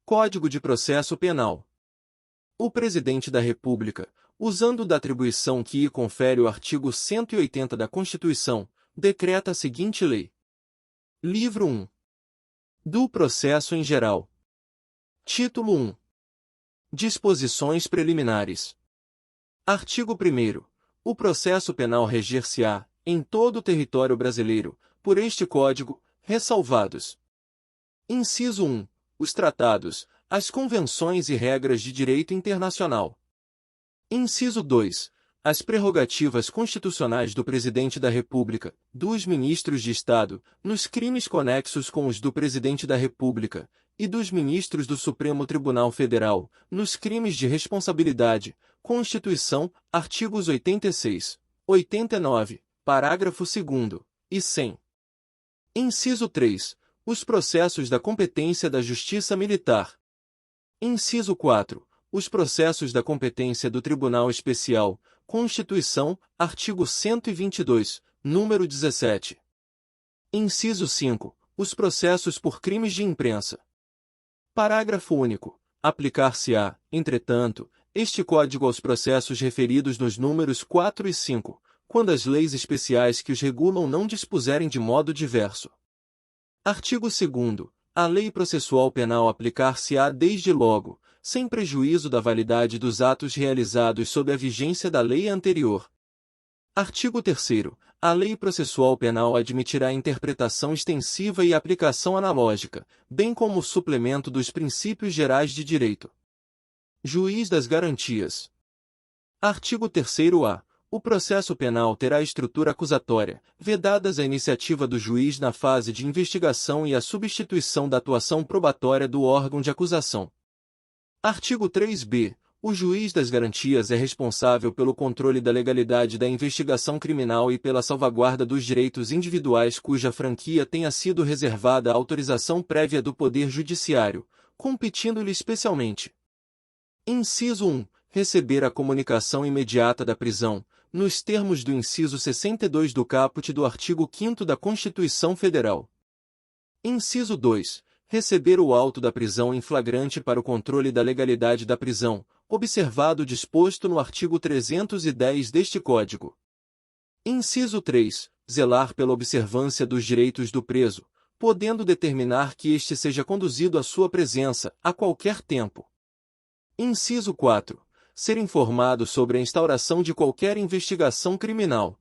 Código de Processo Penal. O Presidente da República, usando da atribuição que lhe confere o artigo 180 da Constituição, decreta a seguinte lei. Livro 1. Do Processo em Geral. Título 1. Disposições Preliminares. Artigo 1º. O processo penal reger-se-á, em todo o território brasileiro, por este Código, ressalvados. Inciso 1. Os tratados, as convenções e regras de direito internacional. Inciso 2. As prerrogativas constitucionais do Presidente da República, dos Ministros de Estado, nos crimes conexos com os do Presidente da República, e dos Ministros do Supremo Tribunal Federal, nos crimes de responsabilidade, Constituição, artigos 86, 89, parágrafo 2º, e 100. Inciso 3. Os processos da competência da Justiça Militar. Inciso 4. Os processos da competência do Tribunal Especial, Constituição, artigo 122, número 17. Inciso 5. Os processos por crimes de imprensa. Parágrafo único. Aplicar-se-á, entretanto, este Código aos processos referidos nos números 4 e 5, quando as leis especiais que os regulam não dispuserem de modo diverso. Artigo 2º. A lei processual penal aplicar-se-á desde logo, sem prejuízo da validade dos atos realizados sob a vigência da lei anterior. Artigo 3º. A lei processual penal admitirá interpretação extensiva e aplicação analógica, bem como o suplemento dos princípios gerais de direito. Juiz das garantias. Artigo 3º-A. O processo penal terá estrutura acusatória, vedadas a iniciativa do juiz na fase de investigação e a substituição da atuação probatória do órgão de acusação. Artigo 3b. O juiz das garantias é responsável pelo controle da legalidade da investigação criminal e pela salvaguarda dos direitos individuais cuja franquia tenha sido reservada à autorização prévia do Poder Judiciário, competindo-lhe especialmente. Inciso 1. Receber a comunicação imediata da prisão, nos termos do inciso 62 do caput do artigo 5º da Constituição Federal. Inciso 2. Receber o auto da prisão em flagrante para o controle da legalidade da prisão, observado o disposto no artigo 310 deste Código. Inciso 3. Zelar pela observância dos direitos do preso, podendo determinar que este seja conduzido à sua presença, a qualquer tempo. Inciso 4. Ser informado sobre a instauração de qualquer investigação criminal.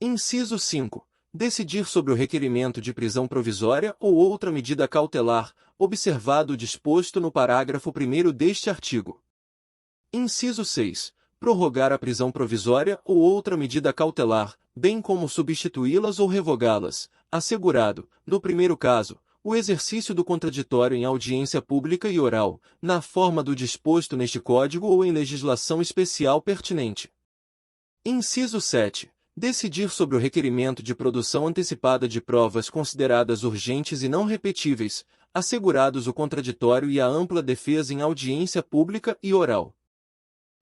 Inciso 5. Decidir sobre o requerimento de prisão provisória ou outra medida cautelar, observado o disposto no parágrafo 1º deste artigo. Inciso 6. Prorrogar a prisão provisória ou outra medida cautelar, bem como substituí-las ou revogá-las, assegurado, no primeiro caso, o exercício do contraditório em audiência pública e oral, na forma do disposto neste Código ou em legislação especial pertinente. Inciso 7. Decidir sobre o requerimento de produção antecipada de provas consideradas urgentes e não repetíveis, assegurados o contraditório e a ampla defesa em audiência pública e oral.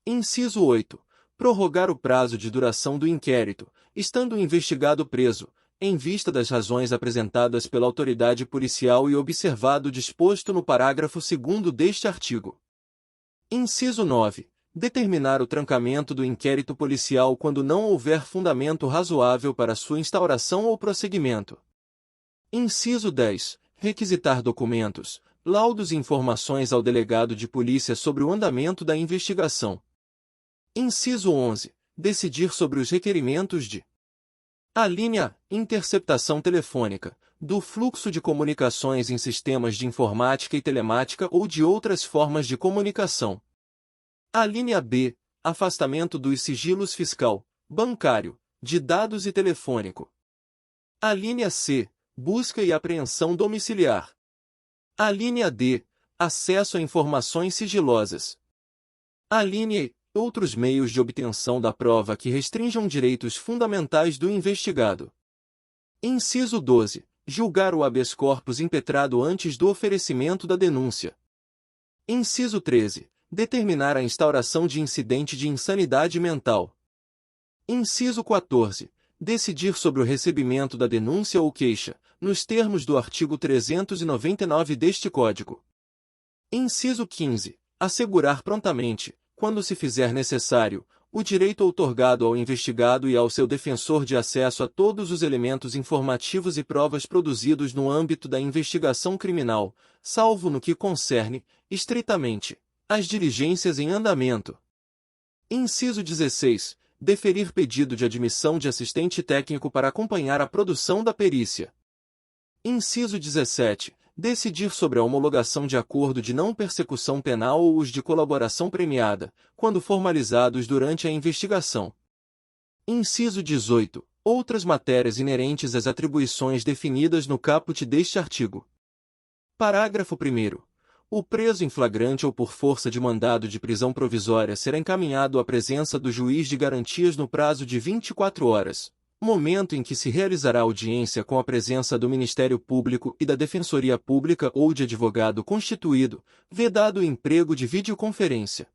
Inciso 8. Prorrogar o prazo de duração do inquérito, estando o investigado preso, em vista das razões apresentadas pela autoridade policial e observado o disposto no parágrafo 2º deste artigo. Inciso 9. Determinar o trancamento do inquérito policial quando não houver fundamento razoável para sua instauração ou prosseguimento. Inciso 10. Requisitar documentos, laudos e informações ao delegado de polícia sobre o andamento da investigação. Inciso 11. Decidir sobre os requerimentos de alínea A. Interceptação telefônica, do fluxo de comunicações em sistemas de informática e telemática ou de outras formas de comunicação. Alínea B. Afastamento dos sigilos fiscal, bancário, de dados e telefônico. Alínea C. Busca e apreensão domiciliar. Alínea D. Acesso a informações sigilosas. Alínea E. Outros meios de obtenção da prova que restringam direitos fundamentais do investigado. Inciso 12. Julgar o habeas corpus impetrado antes do oferecimento da denúncia. Inciso 13. Determinar a instauração de incidente de insanidade mental. Inciso 14. Decidir sobre o recebimento da denúncia ou queixa, nos termos do artigo 399 deste Código. Inciso 15. Assegurar prontamente, quando se fizer necessário, o direito outorgado ao investigado e ao seu defensor de acesso a todos os elementos informativos e provas produzidos no âmbito da investigação criminal, salvo no que concerne, estritamente, as diligências em andamento. Inciso 16. Deferir pedido de admissão de assistente técnico para acompanhar a produção da perícia. Inciso 17. Decidir sobre a homologação de acordo de não persecução penal ou os de colaboração premiada, quando formalizados durante a investigação. Inciso 18. Outras matérias inerentes às atribuições definidas no caput deste artigo. Parágrafo 1º. O preso em flagrante ou por força de mandado de prisão provisória será encaminhado à presença do juiz de garantias no prazo de 24 horas, momento em que se realizará audiência com a presença do Ministério Público e da Defensoria Pública ou de advogado constituído, vedado o emprego de videoconferência.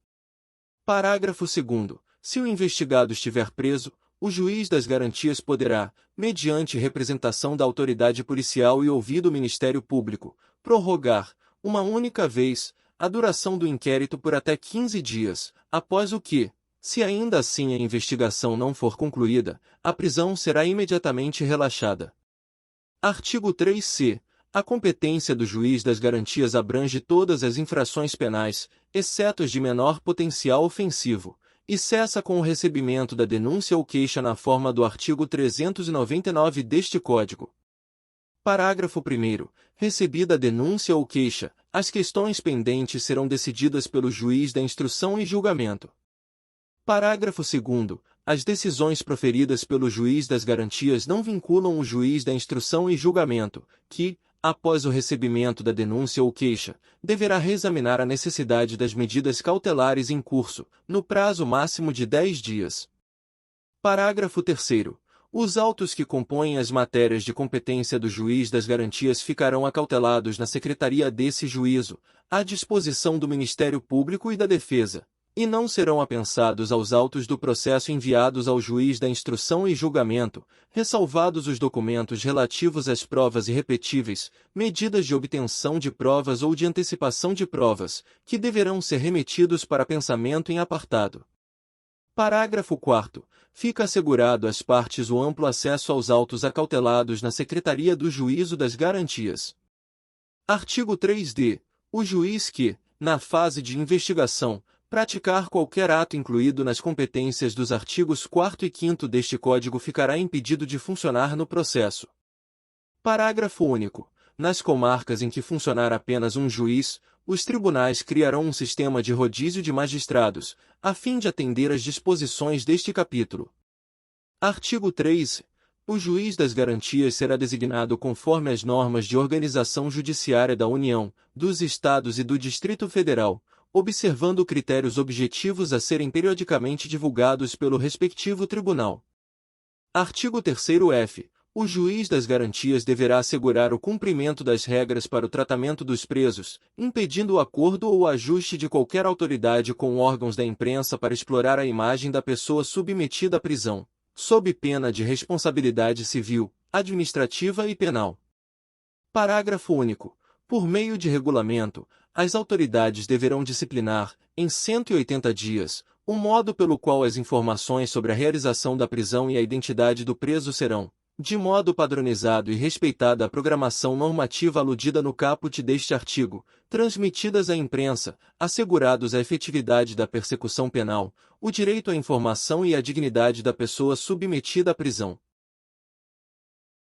Parágrafo 2º. Se o investigado estiver preso, o juiz das garantias poderá, mediante representação da autoridade policial e ouvido o Ministério Público, prorrogar, uma única vez, a duração do inquérito por até 15 dias, após o que, se ainda assim a investigação não for concluída, a prisão será imediatamente relaxada. Artigo 3c. A competência do juiz das garantias abrange todas as infrações penais, exceto as de menor potencial ofensivo, e cessa com o recebimento da denúncia ou queixa na forma do artigo 399 deste Código. Parágrafo 1º. Recebida a denúncia ou queixa, as questões pendentes serão decididas pelo juiz da instrução e julgamento. Parágrafo 2º. As decisões proferidas pelo juiz das garantias não vinculam o juiz da instrução e julgamento, que, após o recebimento da denúncia ou queixa, deverá reexaminar a necessidade das medidas cautelares em curso, no prazo máximo de 10 dias. Parágrafo 3º. Os autos que compõem as matérias de competência do juiz das garantias ficarão acautelados na secretaria desse juízo, à disposição do Ministério Público e da Defesa, e não serão apensados aos autos do processo enviados ao juiz da instrução e julgamento, ressalvados os documentos relativos às provas irrepetíveis, medidas de obtenção de provas ou de antecipação de provas, que deverão ser remetidos para pensamento em apartado. Parágrafo 4º. Fica assegurado às partes o amplo acesso aos autos acautelados na Secretaria do Juízo das Garantias. Artigo 3d. O juiz que, na fase de investigação, praticar qualquer ato incluído nas competências dos artigos 4º e 5º deste Código ficará impedido de funcionar no processo. Parágrafo único. Nas comarcas em que funcionar apenas um juiz, os tribunais criarão um sistema de rodízio de magistrados, a fim de atender às disposições deste capítulo. Artigo 3. O juiz das garantias será designado conforme as normas de organização judiciária da União, dos Estados e do Distrito Federal, observando critérios objetivos a serem periodicamente divulgados pelo respectivo tribunal. Artigo 3º-F. O juiz das garantias deverá assegurar o cumprimento das regras para o tratamento dos presos, impedindo o acordo ou o ajuste de qualquer autoridade com órgãos da imprensa para explorar a imagem da pessoa submetida à prisão, sob pena de responsabilidade civil, administrativa e penal. Parágrafo único. Por meio de regulamento, as autoridades deverão disciplinar, em 180 dias, o modo pelo qual as informações sobre a realização da prisão e a identidade do preso serão, de modo padronizado e respeitada a programação normativa aludida no caput deste artigo, transmitidas à imprensa, assegurados a efetividade da persecução penal, o direito à informação e a dignidade da pessoa submetida à prisão.